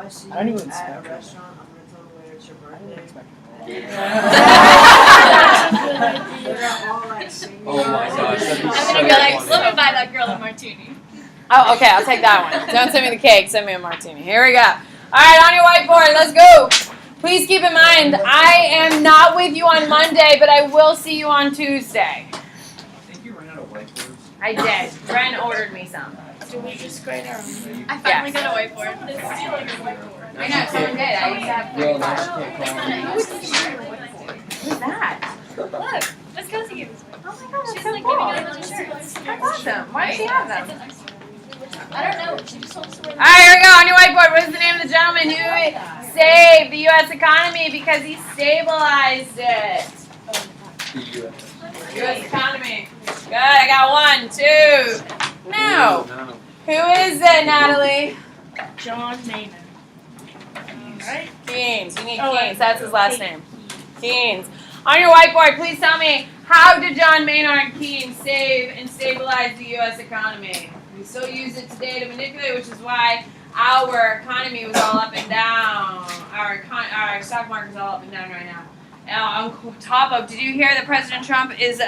I see I don't you even at a expect restaurant, I'm gonna tell the waiter it's your I didn't birthday. expect They're all like singing. Oh my gosh, that'd be I'm so gonna be like, funny. let me buy that girl a martini. Oh, okay, I'll take that one. Don't send me the cake, send me a martini. Here we go. All right, on your whiteboard, let's go. Please keep in mind, I am not with you on Monday, but I will see you on Tuesday. I think you ran out of whiteboards. I did. Ren ordered me some. Do we just grade our own? I finally got a whiteboard. This is like a whiteboard. I know, someone did. I used to have Girl, now she can't call me. Who's that? Look, Miss Kelsey gave us one. Oh my god, She's that's so like cool. giving out another shirt. That's awesome. Why does she have them? I don't know. She just told us to wear them. All right, here we go. On your whiteboard, what is the name of the gentleman who saved the U.S. economy because he stabilized it? The U.S. U.S. economy. Good. I got 1, 2. No. No. Who is it, Natalie? John Maynard. Right? Keynes. You need Oh, Keynes. That's his last name. Keynes. On your whiteboard, please tell me, how did John Maynard Keynes save and stabilize the U.S. economy? We still use it today to manipulate, which is why our economy was all up and down. Our stock market's all up and down right now. On top of, did you hear that President Trump is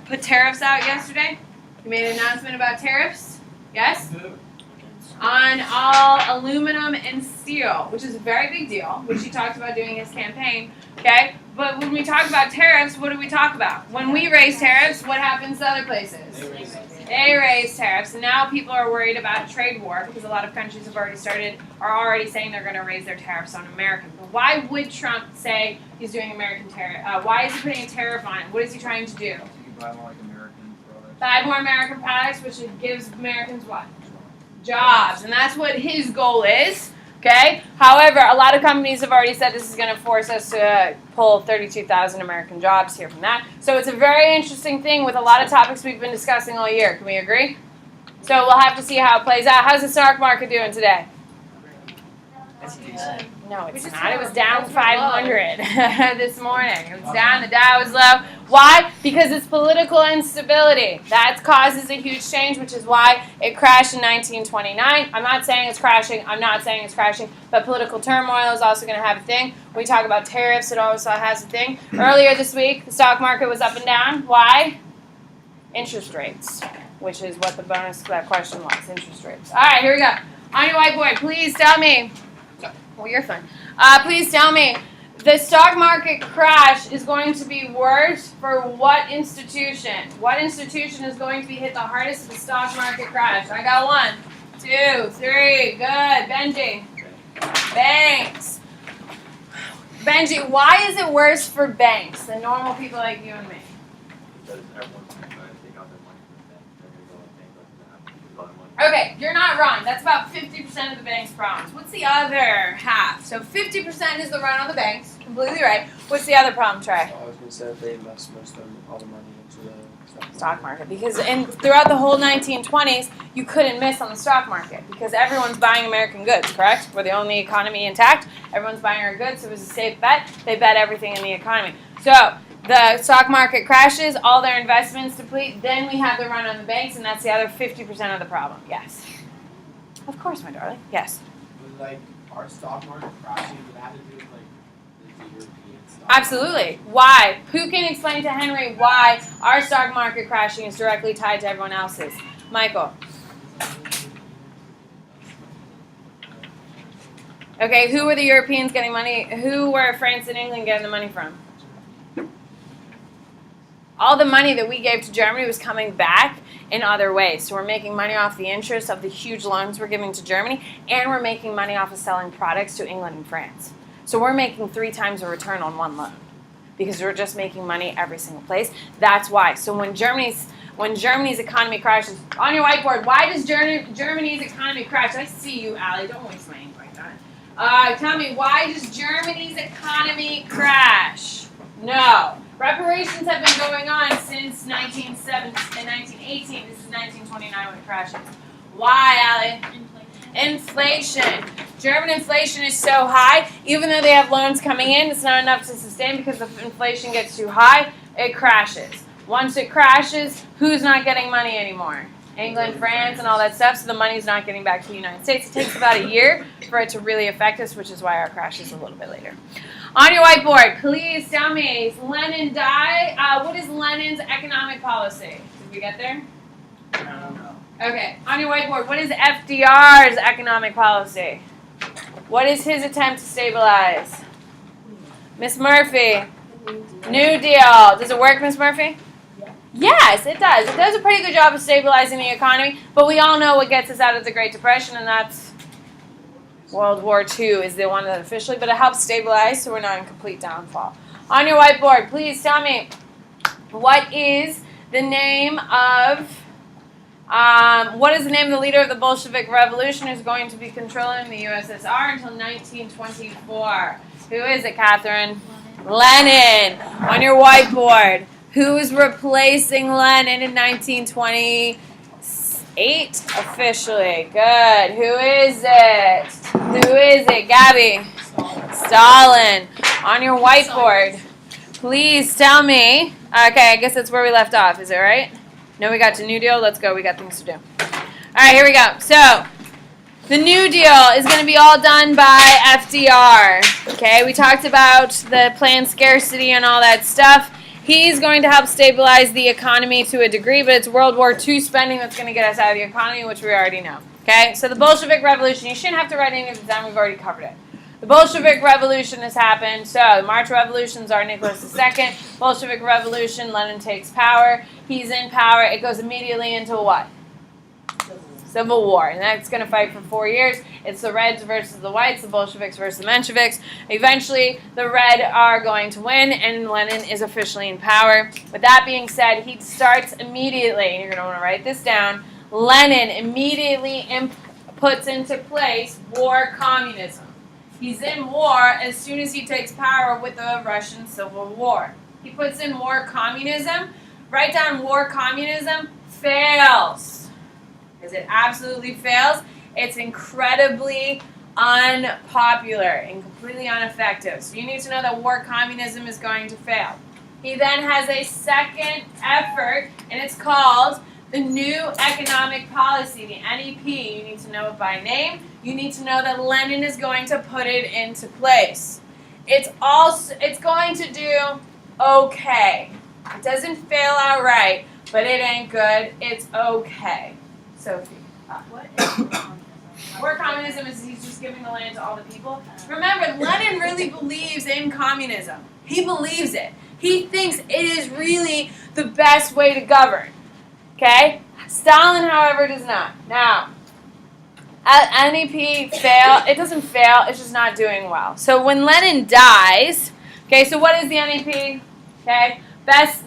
put tariffs out yesterday? He made an announcement about tariffs. Yes? On all aluminum and steel, which is a very big deal, which he talked about doing his campaign. Okay? But when we talk about tariffs, what do we talk about? When we raise tariffs, what happens to other places? They raise tariffs, and now people are worried about a trade war because a lot of countries are already saying they're going to raise their tariffs on Americans. But why would Trump say he's doing American tariff? Why is he putting a tariff on it? What is he trying to do? You can buy more like American products. Buy more American products, which gives Americans what? Jobs, and that's what his goal is. Okay. However, a lot of companies have already said this is going to force us to pull 32,000 American jobs here from that. So it's a very interesting thing with a lot of topics we've been discussing all year. Can we agree? So we'll have to see how it plays out. How's the stock market doing today? It's decent. No, it's not. It was down 500 this morning. It was down. The Dow was low. Why? Because it's political instability. That causes a huge change, which is why it crashed in 1929. I'm not saying it's crashing. I'm not saying it's crashing. But political turmoil is also going to have a thing. When we talk about tariffs, it also has a thing. Earlier this week, the stock market was up and down. Why? Interest rates, which is what the bonus to that question was. Interest rates. All right, here we go. On your whiteboard, please tell me. Well, you're fine. Please tell me, the stock market crash is going to be worse for what institution? What institution is going to be hit the hardest with the stock market crash? I got 1, 2, 3. Good. Benji. Banks. Benji, why is it worse for banks than normal people like you and me? Because everyone's going to try to take out their money from the bank. They're going to go and bankrupt and have to buy money. Okay, you're not wrong. That's about 50% of the bank's problems. What's the other half? So 50% is the run on the banks. Completely right. What's the other problem, Trey? I was going to say they invest most of all the money into the Stock market. Because throughout the whole 1920s, you couldn't miss on the stock market because everyone's buying American goods, correct? We're the only economy intact. Everyone's buying our goods, so it was a safe bet. They bet everything in the economy. So the stock market crashes, all their investments deplete, then we have the run on the banks, and that's the other 50% of the problem. Yes. Of course, my darling. Yes. Would like our stock market crashing, would that have to do with like the European stock Absolutely. Why? Who can explain to Henry why our stock market crashing is directly tied to everyone else's? Michael. Okay, who were the Europeans getting money? Who were France and England getting the money from? All the money that we gave to Germany was coming back in other ways. So we're making money off the interest of the huge loans we're giving to Germany, and we're making money off of selling products to England and France. So we're making 3 times a return on one loan because we're just making money every single place. That's why. So when Germany's economy crashes, on your whiteboard, why does Germany's economy crash? I see you, Allie. Don't waste my ink like that. Tell me, why does Germany's economy crash? No. Reparations have been going on since 1918. This is 1929 when it crashes. Why, Allie? Inflation. German inflation is so high, even though they have loans coming in, it's not enough to sustain because if inflation gets too high, it crashes. Once it crashes, who's not getting money anymore? England, France, and all that stuff, so the money's not getting back to the United States. It takes about a year for it to really affect us, which is why our crash is a little bit later. On your whiteboard, please tell me, is Lenin die? What is Lenin's economic policy? Did we get there? No. Okay, on your whiteboard, what is FDR's economic policy? What is his attempt to stabilize? Miss Murphy, New Deal. Does it work, Miss Murphy? Yes, it does. It does a pretty good job of stabilizing the economy, but we all know what gets us out of the Great Depression, and that's World War II is the one that officially, but it helps stabilize so we're not in complete downfall. On your whiteboard, please tell me, what is the name of the leader of the Bolshevik Revolution who's going to be controlling the USSR until 1924? Who is it, Catherine? Lenin. On your whiteboard, who's replacing Lenin in 1928 officially? Good. Who is it? Who is it? Gabby? Stalin. On your whiteboard, please tell me. Okay, I guess that's where we left off. Is it right? No, we got to New Deal. Let's go. We got things to do. All right, here we go. So, the New Deal is going to be all done by FDR. Okay, we talked about the planned scarcity and all that stuff. He's going to help stabilize the economy to a degree, but it's World War II spending that's going to get us out of the economy, which we already know. Okay, so the Bolshevik Revolution, you shouldn't have to write any of it down. We've already covered it. The Bolshevik Revolution has happened. So the March Revolutions are Nicholas II. Bolshevik Revolution, Lenin takes power. He's in power. It goes immediately into what? Civil War. And that's going to fight for 4 years. It's the Reds versus the Whites, the Bolsheviks versus the Mensheviks. Eventually, the Red are going to win, and Lenin is officially in power. With that being said, he starts immediately, and you're going to want to write this down, Lenin immediately puts into place war communism. He's in war as soon as he takes power with the Russian Civil War. He puts in war communism. Write down war communism fails. Because it absolutely fails. It's incredibly unpopular and completely ineffective. So you need to know that war communism is going to fail. He then has a second effort, and it's called the New Economic Policy, the NEP. You need to know it by name. You need to know that Lenin is going to put it into place. It's going to do okay. It doesn't fail outright, but it ain't good. It's okay. Sophie. What is War communism is he's just giving the land to all the people. Remember, Lenin really believes in communism. He believes it. He thinks it is really the best way to govern. Okay? Stalin, however, does not. Now, NEP fail. It doesn't fail. It's just not doing well. So when Lenin dies, okay, so what is the NEP? Okay?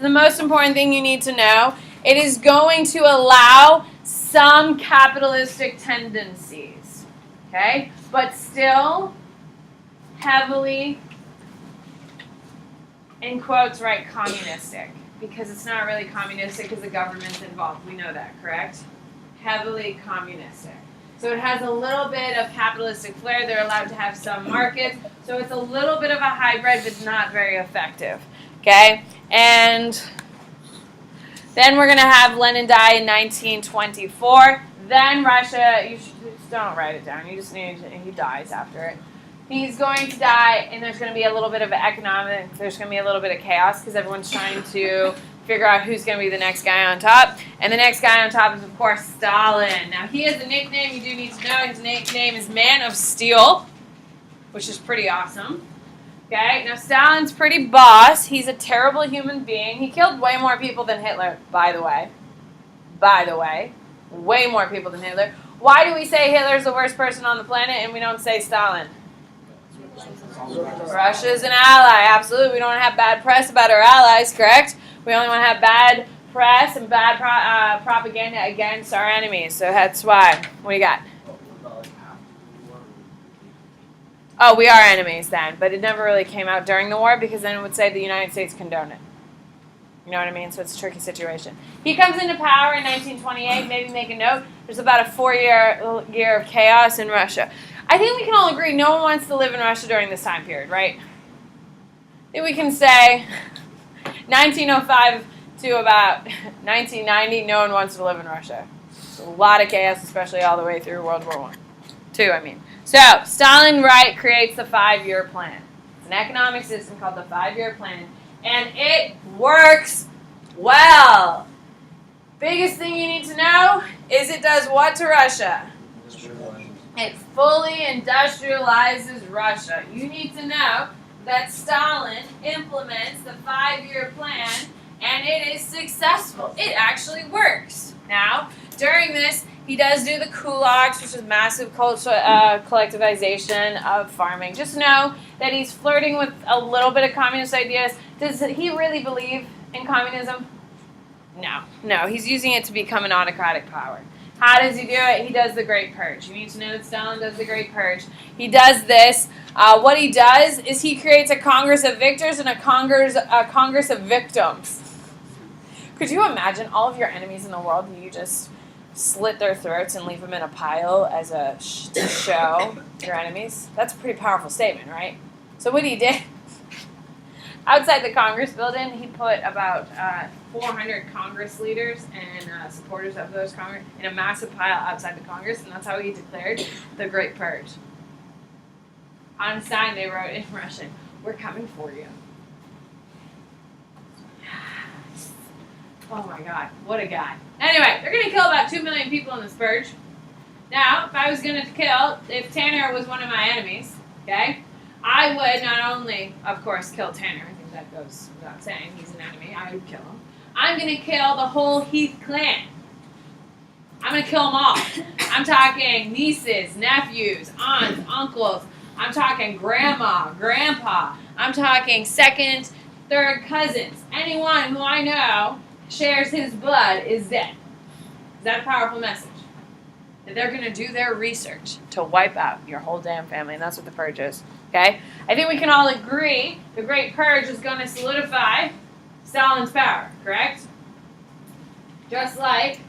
The most important thing you need to know. It is going to allow some capitalistic tendencies, okay, but still heavily, in quotes, right, communistic, because it's not really communistic because the government's involved. We know that, correct? Heavily communistic. So it has a little bit of capitalistic flair. They're allowed to have some markets. So it's a little bit of a hybrid, but not very effective, okay? And then we're going to have Lenin die in 1924. Then Russia, you just don't write it down. You just need to, he dies after it. He's going to die, and there's going to be a little bit of there's going to be a little bit of chaos because everyone's trying to figure out who's going to be the next guy on top. And the next guy on top is, of course, Stalin. Now, he has a nickname you do need to know. His nickname is Man of Steel, which is pretty awesome. Okay, now Stalin's pretty boss. He's a terrible human being. He killed way more people than Hitler, by the way. Way more people than Hitler. Why do we say Hitler's the worst person on the planet and we don't say Stalin? Russia's an ally, absolutely. We don't have bad press about our allies, correct? We only want to have bad press and bad propaganda against our enemies. So that's why. What do you got? Oh, we are enemies then, but it never really came out during the war because then it would say the United States condoned it. You know what I mean? So it's a tricky situation. He comes into power in 1928. Maybe make a note. There's about a 4-year of chaos in Russia. I think we can all agree no one wants to live in Russia during this time period, right? I think we can say 1905 to about 1990, no one wants to live in Russia. It's a lot of chaos, especially all the way through World War II, I mean. So, Stalin creates the 5-year plan. It's an economic system called the 5-year plan, and it works well. Biggest thing you need to know is it does what to Russia? It fully industrializes Russia. You need to know that Stalin implements the 5-year plan, and it is successful. It actually works. Now, during this, he does do the kulaks, which is massive collectivization of farming. Just know that he's flirting with a little bit of communist ideas. Does he really believe in communism? No. He's using it to become an autocratic power. How does he do it? He does the Great Purge. You need to know that Stalin does the Great Purge. He does this. What he does is he creates a Congress of victors and a Congress of victims. Could you imagine all of your enemies in the world and you just slit their throats and leave them in a pile as to show your enemies? That's a pretty powerful statement, right? So what he did, outside the Congress building, he put about 400 Congress leaders and supporters of those Congress in a massive pile outside the Congress, and that's how he declared the Great Purge. On a sign they wrote in Russian, "We're coming for you." Oh my God, what a guy. Anyway, they're going to kill about 2 million people in this purge. Now, if I was going to if Tanner was one of my enemies, okay, I would not only, of course, kill Tanner. I think that goes without saying. He's an enemy. I would kill him. I'm going to kill the whole Heath clan. I'm going to kill them all. I'm talking nieces, nephews, aunts, uncles. I'm talking grandma, grandpa. I'm talking second, third cousins. Anyone who I know shares his blood is dead. Is that a powerful message? That they're going to do their research to wipe out your whole damn family, and that's what the purge is. Okay? I think we can all agree the Great Purge is going to solidify Stalin's power, correct? Just like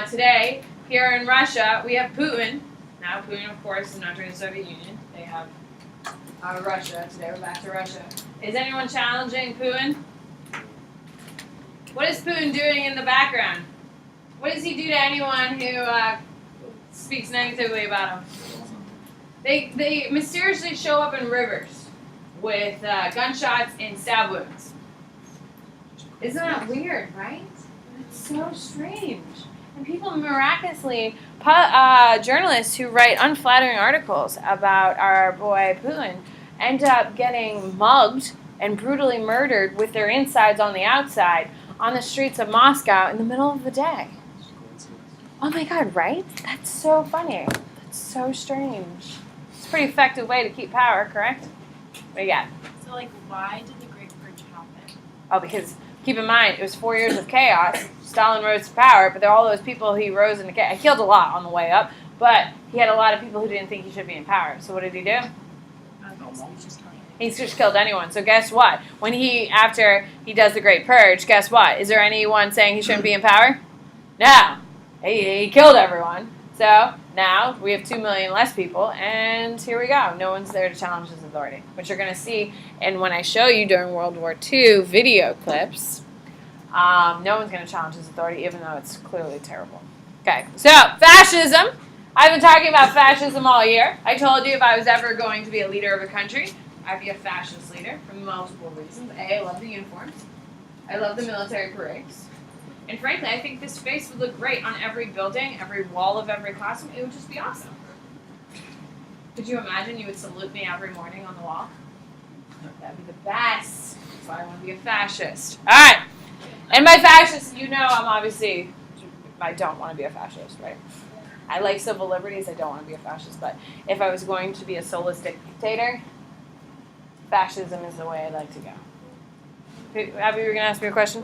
today, here in Russia, we have Putin. Now, Putin, of course, is not during the Soviet Union. They have Russia. Today, we're back to Russia. Is anyone challenging Putin? What is Putin doing in the background? What does he do to anyone who speaks negatively about him? They mysteriously show up in rivers with gunshots and stab wounds. Isn't that weird, right? It's so strange. And people miraculously, journalists who write unflattering articles about our boy Putin end up getting mugged and brutally murdered with their insides on the outside on the streets of Moscow in the middle of the day. Oh my God, right? That's so funny. That's so strange. It's a pretty effective way to keep power, correct? What do you got? So, why did the Great Purge happen? Oh, because keep in mind, it was 4 years of chaos. Stalin rose to power, but there are all those people he rose into chaos. He killed a lot on the way up, but he had a lot of people who didn't think he should be in power. So what did he do? He just killed anyone. So guess what? After he does the Great Purge, guess what? Is there anyone saying he shouldn't be in power? No. He killed everyone. So now we have 2 million less people, and here we go. No one's there to challenge his authority, which you're going to see. And when I show you during World War II video clips, no one's going to challenge his authority, even though it's clearly terrible. Okay, so fascism. I've been talking about fascism all year. I told you if I was ever going to be a leader of a country, I'd be a fascist leader for multiple reasons. A, I love the uniforms. I love the military parades. And frankly, I think this face would look great on every building, every wall of every classroom. It would just be awesome. Could you imagine you would salute me every morning on the wall? That'd be the best. That's why I want to be a fascist. All right. And by fascist, you know I don't want to be a fascist, right? I like civil liberties. I don't want to be a fascist. But if I was going to be a soulless dictator, fascism is the way I'd like to go. Abby, you were going to ask me a question?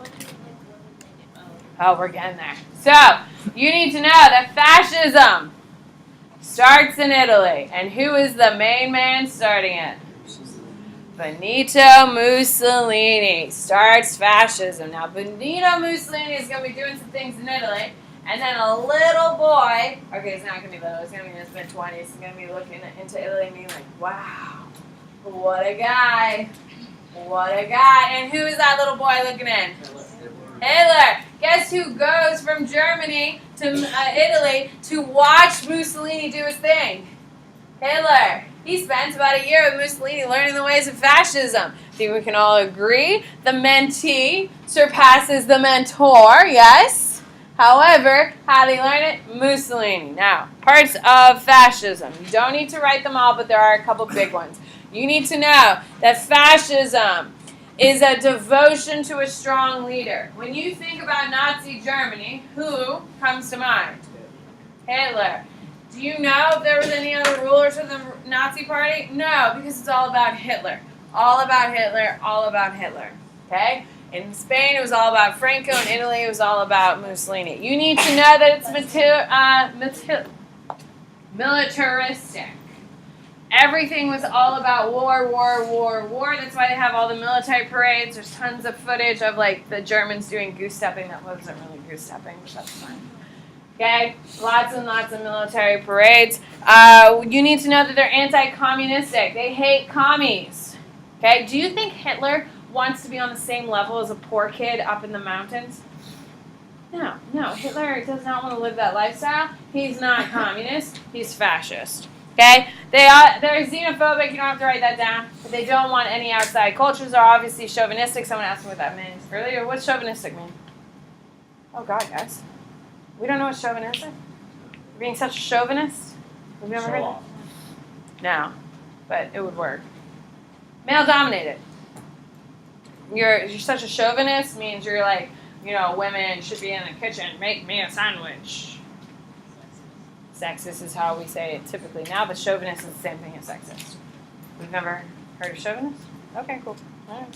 Oh, we're getting there. So, you need to know that fascism starts in Italy. And who is the main man starting it? Benito Mussolini starts fascism. Now, Benito Mussolini is going to be doing some things in Italy. And then a little boy, okay, it's not going to be little, it's going to be in his mid-20s. He's going to be looking into Italy and being like, wow, what a guy. What a guy. And who is that little boy looking in? Hitler. Guess who goes from Germany to Italy to watch Mussolini do his thing? Hitler. He spent about a year with Mussolini learning the ways of fascism. I think we can all agree the mentee surpasses the mentor, yes? However, how did he learn it? Mussolini. Now, parts of fascism. You don't need to write them all, but there are a couple big ones. You need to know that fascism is a devotion to a strong leader. When you think about Nazi Germany, who comes to mind? Hitler. Do you know if there was any other rulers of the Nazi Party? No, because it's all about Hitler. All about Hitler, all about Hitler. Okay? In Spain, it was all about Franco. In Italy, it was all about Mussolini. You need to know that it's militaristic. Everything was all about war, war, war, war. That's why they have all the military parades. There's tons of footage of like the Germans doing goose-stepping. That wasn't really goose-stepping, but that's fine. Okay? Lots and lots of military parades. You need to know that they're anti-communistic. They hate commies. Okay? Do you think Hitler wants to be on the same level as a poor kid up in the mountains? No. Hitler does not want to live that lifestyle. He's not communist. He's fascist. Okay? They're xenophobic. You don't have to write that down. But they don't want any outside cultures. They're obviously chauvinistic. Someone asked me what that means earlier. What's chauvinistic mean? Oh, God, guys. We don't know what chauvinistic is? You're being such a chauvinist? Have you ever heard that? No. But it would work. Male-dominated. You're such a chauvinist means you're like, women should be in the kitchen. Make me a sandwich. Sexist is how we say it typically now, but chauvinist is the same thing as sexist. We've never heard of chauvinist? Okay, cool. All right.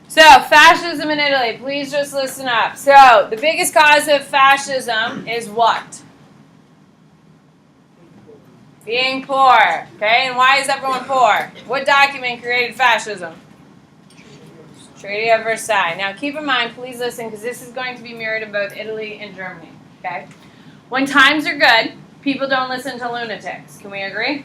So, fascism in Italy. Please just listen up. So, the biggest cause of fascism is what? Being poor. Okay, and why is everyone poor? What document created fascism? Treaty of Versailles. Now, keep in mind, please listen, because this is going to be mirrored in both Italy and Germany. Okay? When times are good, people don't listen to lunatics. Can we agree?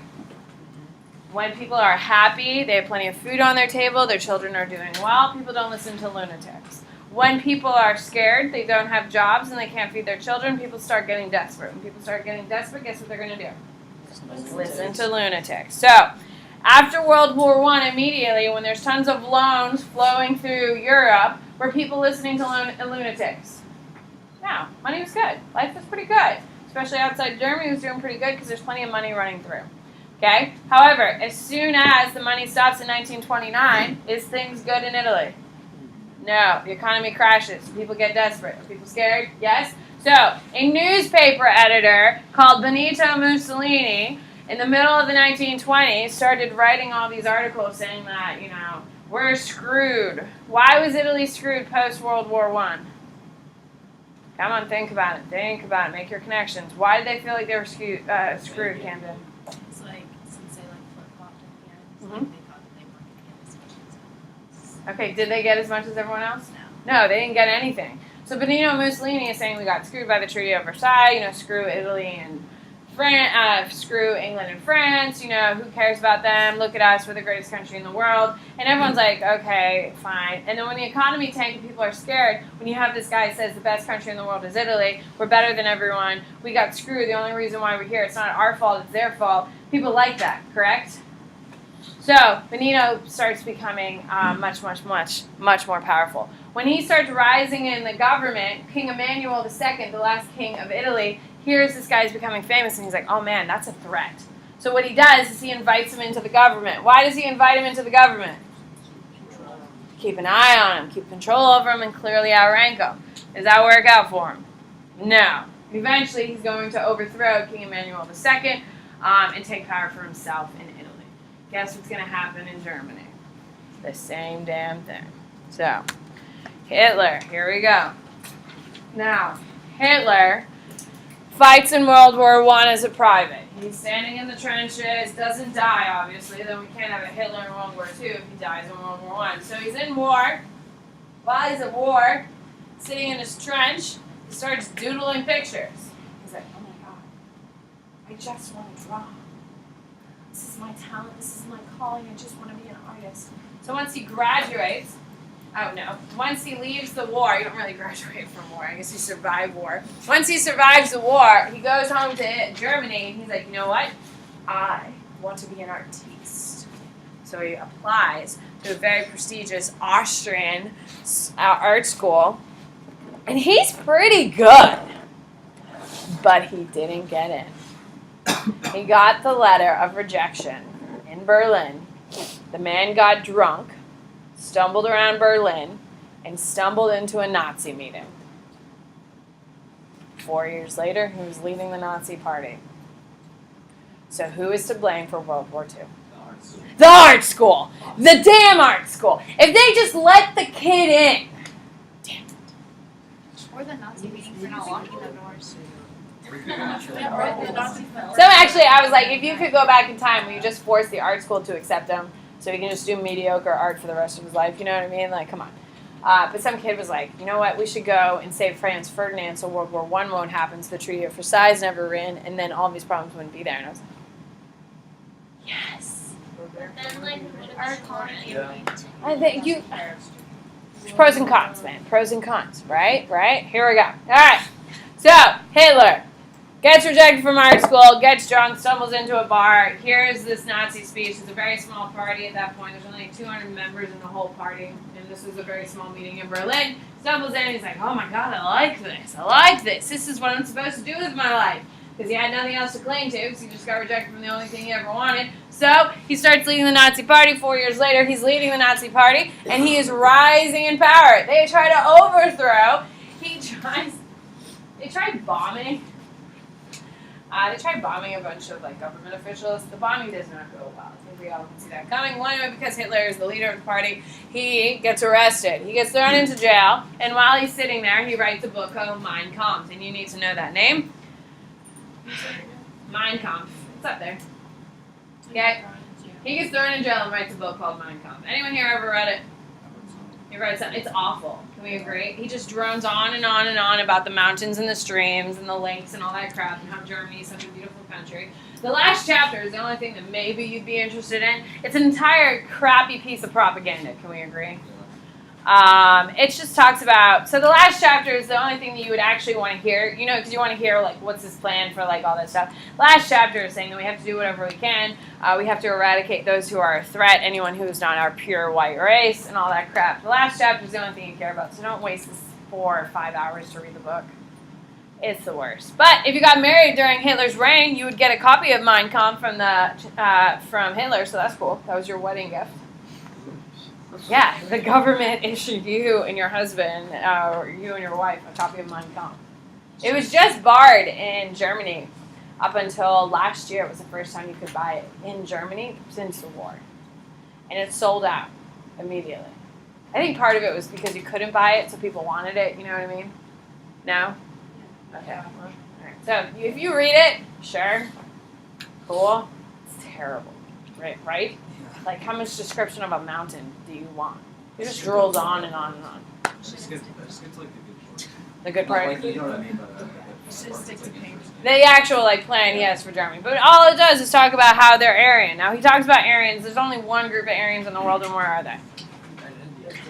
When people are happy, they have plenty of food on their table, their children are doing well, people don't listen to lunatics. When people are scared, they don't have jobs, and they can't feed their children, people start getting desperate. When people start getting desperate, guess what they're going to do? Listen to lunatics. So, after World War I, immediately, when there's tons of loans flowing through Europe, were people listening to lunatics? No, money was good. Life was pretty good. Especially outside Germany, it was doing pretty good because there's plenty of money running through. Okay? However, as soon as the money stops in 1929, is things good in Italy? No. The economy crashes. People get desperate. Are people scared? Yes? So, a newspaper editor called Benito Mussolini in the middle of the 1920s started writing all these articles saying that, we're screwed. Why was Italy screwed post-World War I? Come on, think about it. Think about it. Make your connections. Why did they feel like they were screwed, Camden? It's like, since they flip-flopped at the end, it's Mhm. like they thought that they weren't going to get as much as everyone else. Okay, did they get as much as everyone else? No. No, they didn't get anything. So Benito Mussolini is saying we got screwed by the Treaty of Versailles, screw Italy and France, screw England and France, who cares about them? Look at us, we're the greatest country in the world. And everyone's like, okay, fine. And then when the economy tanks and people are scared, when you have this guy that says the best country in the world is Italy, we're better than everyone, we got screwed, the only reason why we're here, it's not our fault, it's their fault. People like that, correct? So, Benito starts becoming much more powerful. When he starts rising in the government, King Emmanuel II, the last king of Italy, hears this guy's becoming famous, and he's like, oh man, that's a threat. So what he does is he invites him into the government. Why does he invite him into the government? Keep an eye on him, keep control over him, and clearly outrank him. Does that work out for him? No. Eventually, he's going to overthrow King Emmanuel II and take power for himself in Italy. Guess what's going to happen in Germany? The same damn thing. So, Hitler, here we go. Now, Hitler fights in World War I as a private. He's standing in the trenches, doesn't die, obviously. Then we can't have a Hitler in World War II if he dies in World War I. So he's in war. While he's at war, sitting in his trench, he starts doodling pictures. He's like, oh my God, I just want to draw. This is my talent, this is my calling, I just want to be an artist. So once he graduates, once he leaves the war, you don't really graduate from war, I guess you survive war. Once he survives the war, he goes home to Germany, and he's like, you know what? I want to be an artiste. So he applies to a very prestigious Austrian art school, and he's pretty good, but he didn't get in. He got the letter of rejection in Berlin. The man got drunk, stumbled around Berlin, and stumbled into a Nazi meeting. 4 years later, he was leading the Nazi party. So who is to blame for World War II? The art school. The damn art school. If they just let the kid in. Damn it. Or the Nazi meeting for not locking the doors. So actually, I was like, if you could go back in time, will you just force the art school to accept him so he can just do mediocre art for the rest of his life? You know what I mean? Like, come on. But some kid was like, you know what? We should go and save Franz Ferdinand so World War I won't happen, so the Treaty of Versailles never win, and then all these problems wouldn't be there. And I was like, yes. Then, like, Our economy. Yeah. I think you. Pros and cons, man. Pros and cons. Right? Right? Here we go. All right. So, Hitler gets rejected from art school, gets drunk, stumbles into a bar. Here's this Nazi speech. It's a very small party at that point. There's only 200 members in the whole party. And this was a very small meeting in Berlin. Stumbles in. He's like, oh my God, I like this. I like this. This is what I'm supposed to do with my life. Because he had nothing else to cling to, because he just got rejected from the only thing he ever wanted. So he starts leading the Nazi party. 4 years later, he's leading the Nazi party, and he is rising in power. They try to overthrow. They tried bombing. They tried bombing a bunch of like government officials. The bombing does not go well. I think we all can see that coming. One, because Hitler is the leader of the party, he gets arrested. He gets thrown into jail, and while he's sitting there, he writes a book called Mein Kampf, and you need to know that name. Mein Kampf. It's up there. Okay. He gets thrown in jail and writes a book called Mein Kampf. Anyone here ever read it? He writes it. It's awful. Can we agree? He just drones on and on and on about the mountains and the streams and the lakes and all that crap and how Germany is such a beautiful country. The last chapter is the only thing that maybe you'd be interested in. It's an entire crappy piece of propaganda. Can we agree? It just talks about, so the last chapter is the only thing that you would actually want to hear, you know, because you want to hear, like, what's his plan for, like, all that stuff. Last chapter is saying that we have to do whatever we can. We have to eradicate those who are a threat, anyone who is not our pure white race, and all that crap. The last chapter is the only thing you care about, so don't waste this 4 or 5 hours to read the book. It's the worst. But if you got married during Hitler's reign, you would get a copy of Mein Kampf from Hitler, so that's cool. That was your wedding gift. Yeah, the government issued you and your husband, or you and your wife, a copy of Mein Kampf. It was just barred in Germany up until last year. It was the first time you could buy it in Germany since the war. And it sold out immediately. I think part of it was because you couldn't buy it, so people wanted it, you know what I mean? No? Okay. Well, all right. So if you read it, sure, cool. It's terrible, right? Like, how much description of a mountain do you want? It just rolls on and on and on. Just get like The good part. Like, you know what I mean? Just stick to paper. The actual, like, plan he has for Germany. But all it does is talk about how they're Aryan. Now, he talks about Aryans. There's only one group of Aryans in the world, and where are they?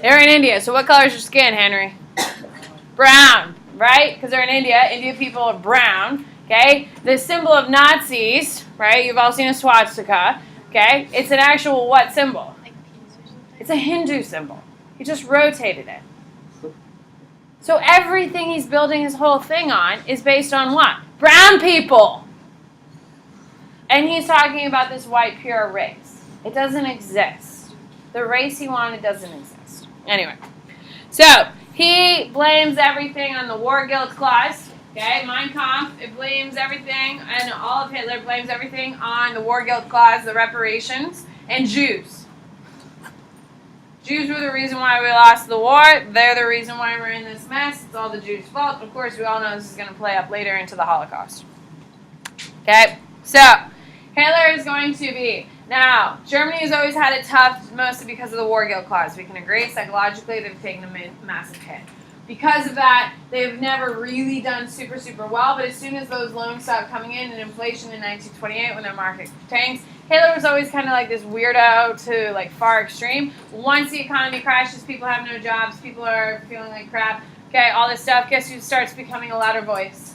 They're in India. So what color is your skin, Henry? Brown, right? Because they're in India. Indian people are brown, okay? The symbol of Nazis, right? You've all seen a swastika. Okay, it's an actual what symbol? Like peas or something. It's a Hindu symbol. He just rotated it. So everything he's building his whole thing on is based on what? Brown people. And he's talking about this white pure race. It doesn't exist. The race he wanted doesn't exist. Anyway, so he blames everything on the war guilt clause. Okay, Mein Kampf, it blames everything, and all of Hitler blames everything on the war guilt clause, the reparations, and Jews. Jews were the reason why we lost the war. They're the reason why we're in this mess. It's all the Jews' fault. Of course, we all know this is going to play up later into the Holocaust. Okay, so Hitler is going to be... Now, Germany has always had it tough, mostly because of the war guilt clause. We can agree, psychologically, they've taken a massive hit. Because of that, they've never really done super, super well. But as soon as those loans stopped coming in and inflation in 1928 when their market tanks, Hitler was always kind of like this weirdo to like far extreme. Once the economy crashes, people have no jobs, people are feeling like crap. Okay, all this stuff. Guess who starts becoming a louder voice?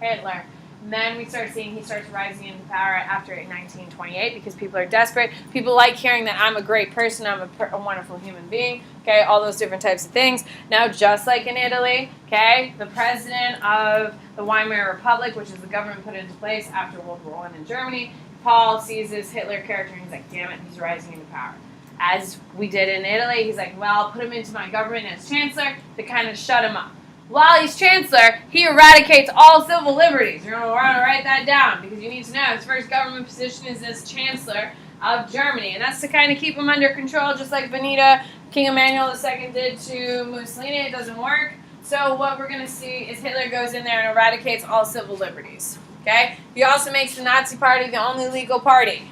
Hitler. And then we start seeing he starts rising into power after 1928 because people are desperate. People like hearing that I'm a great person, I'm a wonderful human being, okay, all those different types of things. Now, just like in Italy, okay, the president of the Weimar Republic, which is the government put into place after World War I in Germany, Paul sees this Hitler character and he's like, damn it, he's rising into power. As we did in Italy, he's like, well, I'll put him into my government as chancellor to kind of shut him up. While he's chancellor, he eradicates all civil liberties. You're going to want to write that down because you need to know his first government position is as chancellor of Germany. And that's to kind of keep him under control, just like Benito, King Emmanuel II did to Mussolini. It doesn't work. So what we're going to see is Hitler goes in there and eradicates all civil liberties. Okay? He also makes the Nazi Party the only legal party.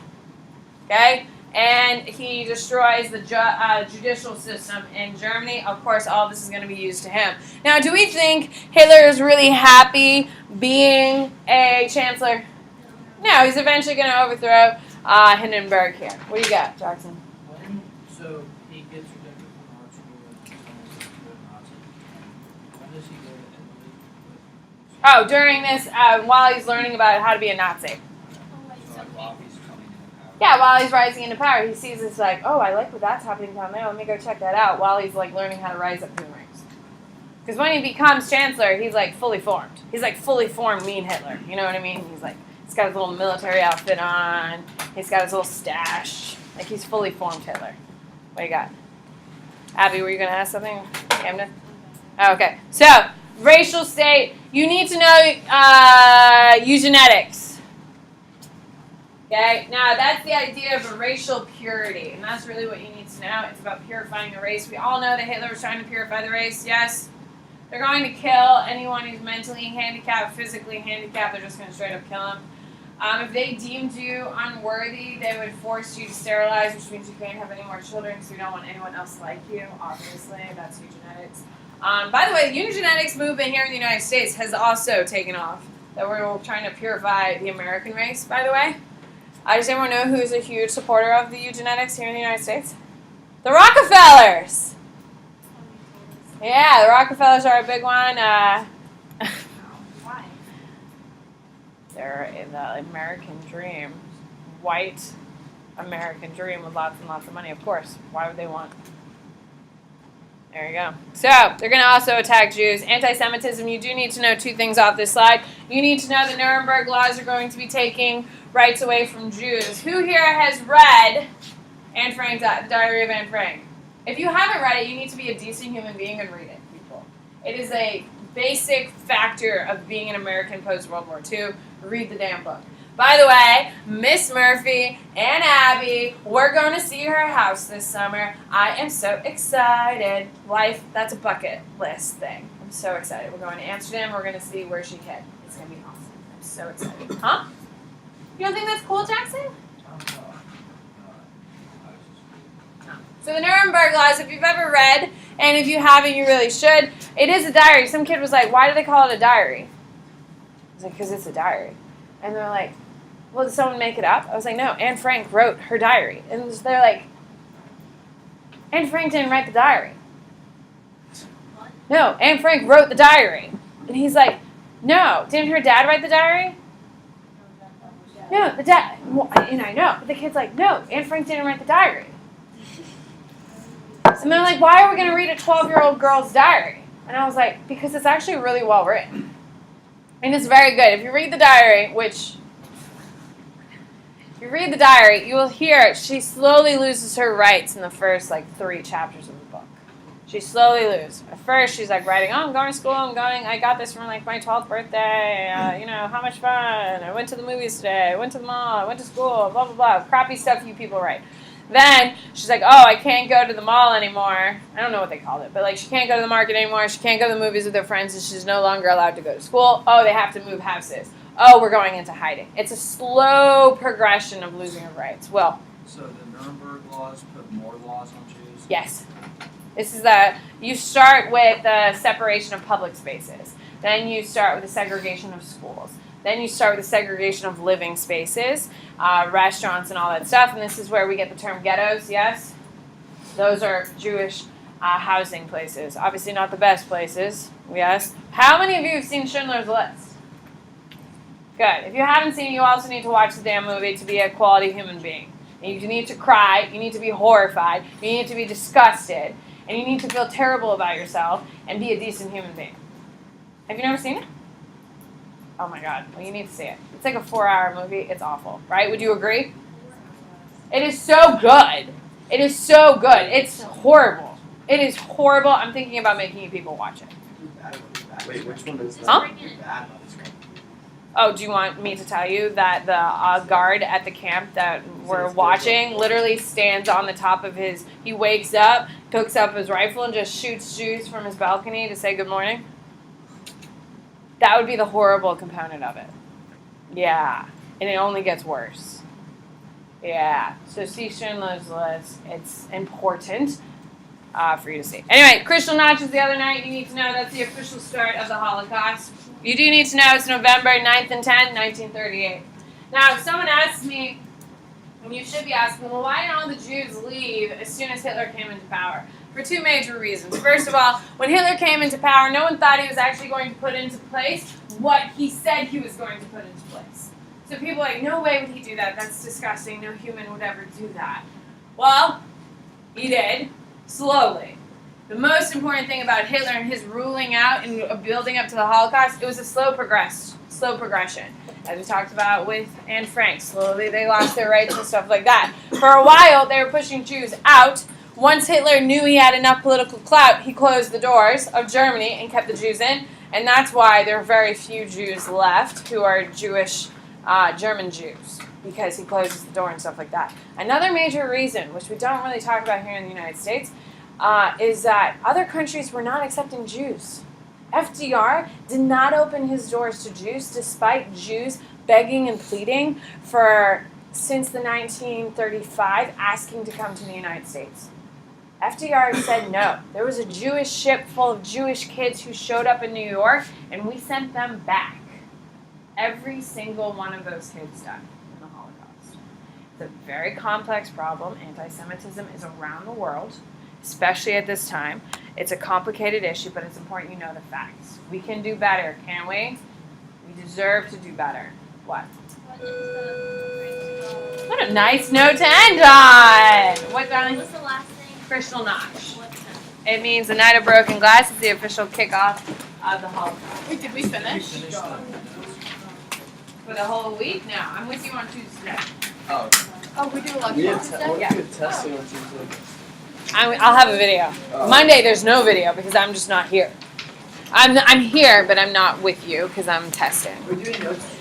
Okay? And he destroys the judicial system in Germany. Of course, all of this is going to be used to him. Now, do we think Hitler is really happy being a chancellor? No, he's eventually going to overthrow Hindenburg here. What do you got, Jackson? So he gets rejected from art school and someone says to go to Nazi. When does he go to Italy? Oh, during this, while he's learning about how to be a Nazi. So like while he's coming into power. Yeah, while he's rising into power, he sees this like, oh, I like what that's happening down there. Let me go check that out. While he's like learning how to rise up through the ranks. Because when he becomes chancellor, he's like fully formed. He's like fully formed mean Hitler. You know what I mean? He's like, he's got his little military outfit on. He's got his little stash. Like he's fully formed Hitler. What do you got? Abby, were you going to ask something? Camden? Oh, okay. So, racial state. You need to know eugenetics. Okay, now that's the idea of a racial purity, and that's really what you need to know. It's about purifying the race. We all know that Hitler was trying to purify the race, yes? They're going to kill anyone who's mentally handicapped, physically handicapped. They're just going to straight up kill them. If they deemed you unworthy, they would force you to sterilize, which means you can't have any more children, so you don't want anyone else like you, obviously. That's eugenics. By the way, the eugenics movement here in the United States has also taken off. That we're trying to purify the American race, by the way. Does anyone know who's a huge supporter of the eugenics here in the United States? The Rockefellers! Yeah, the Rockefellers are a big one. Why? They're in the American dream. White American dream with lots and lots of money, of course. Why would they want? There you go. So, they're going to also attack Jews. Anti-Semitism, you do need to know two things off this slide. You need to know the Nuremberg laws are going to be taking rights away from Jews. Who here has read Anne Frank's Diary of Anne Frank? If you haven't read it, you need to be a decent human being and read it, people. It is a basic factor of being an American post-World War II. Read the damn book. By the way, Miss Murphy and Abby, we're going to see her house this summer. I am so excited. Life, that's a bucket list thing. I'm so excited. We're going to Amsterdam. We're going to see where she hid. It's going to be awesome. I'm so excited. Huh? You don't think that's cool, Jackson? So the Nuremberg laws, if you've ever read, and if you haven't, you really should, it is a diary. Some kid was like, why do they call it a diary? I was like, because it's a diary. And they're like, well, did someone make it up? I was like, no, Anne Frank wrote her diary. And they're like, Anne Frank didn't write the diary. No, Anne Frank wrote the diary. And he's like, no, didn't her dad write the diary? No, the dad, well, and I know, but the kid's like, no, Anne Frank didn't write the diary. And they're like, why are we going to read a 12-year-old girl's diary? And I was like, because it's actually really well written. And it's very good. If you read the diary, you will hear she slowly loses her rights in the first, 3 chapters of the book. She slowly loses. At first, she's, writing, oh, I'm going to school, I got this from, my 12th birthday, how much fun, I went to the movies today, I went to the mall, I went to school, blah, blah, blah, crappy stuff you people write. Then, she's like, oh, I can't go to the mall anymore. I don't know what they called it, but, she can't go to the market anymore. She can't go to the movies with her friends, and she's no longer allowed to go to school. Oh, they have to move houses. Oh, we're going into hiding. It's a slow progression of losing her rights. Well. So the Nuremberg laws put more laws on Jews? Yes. This is you start with the separation of public spaces. Then you start with the segregation of schools. Then you start with the segregation of living spaces, restaurants and all that stuff. And this is where we get the term ghettos, yes? Those are Jewish housing places. Obviously not the best places, yes? How many of you have seen Schindler's List? Good. If you haven't seen it, you also need to watch the damn movie to be a quality human being. And you need to cry, you need to be horrified, you need to be disgusted, and you need to feel terrible about yourself and be a decent human being. Have you never seen it? Oh my god, well you need to see it. It's like a 4-hour movie, it's awful, right? Would you agree? It is so good. It is so good. It's horrible. It is horrible. I'm thinking about making you people watch it. Wait, which one is that? Huh? Bad. Oh, do you want me to tell you that the guard at the camp that we're watching literally stands on the top of his, he wakes up, picks up his rifle, and just shoots Jews from his balcony to say good morning? That would be the horrible component of it. Yeah. And it only gets worse. Yeah. So see Schindler's List. It's important for you to see. Anyway, Crystal Notches the other night. You need to know that's the official start of the Holocaust. You do need to know it's November 9th and 10th, 1938. Now, if someone asks me, and you should be asking, well, why didn't all the Jews leave as soon as Hitler came into power? For two major reasons. First of all, when Hitler came into power, no one thought he was actually going to put into place what he said he was going to put into place. So people are like, no way would he do that. That's disgusting. No human would ever do that. Well, he did, slowly. The most important thing about Hitler and his ruling out and building up to the Holocaust, it was a slow progression. As we talked about with Anne Frank, slowly they lost their rights and stuff like that. For a while, they were pushing Jews out. Once Hitler knew he had enough political clout, he closed the doors of Germany and kept the Jews in. And that's why there are very few Jews left who are Jewish, German Jews, because he closes the door and stuff like that. Another major reason, which we don't really talk about here in the United States, is that other countries were not accepting Jews. FDR did not open his doors to Jews despite Jews begging and pleading since the 1935 asking to come to the United States. FDR said no. There was a Jewish ship full of Jewish kids who showed up in New York, and we sent them back. Every single one of those kids died in the Holocaust. It's a very complex problem. Anti-Semitism is around the world, especially at this time. It's a complicated issue, but it's important you know the facts. We can do better, can't we? We deserve to do better. What? What a nice note to end on! What, darling? What's the last thing? Crystal Notch. What's that? It means the night of broken glass. It's the official kickoff of the Holocaust. Wait, did we finish? For the whole week? No, I'm with you on Tuesday. Oh, Oh, we do we election did on what Tuesday? Yeah. if we did testing on Tuesday? I'll have a video. Oh. Monday, there's no video because I'm just not here. I'm here, but I'm not with you because I'm testing. We're doing notes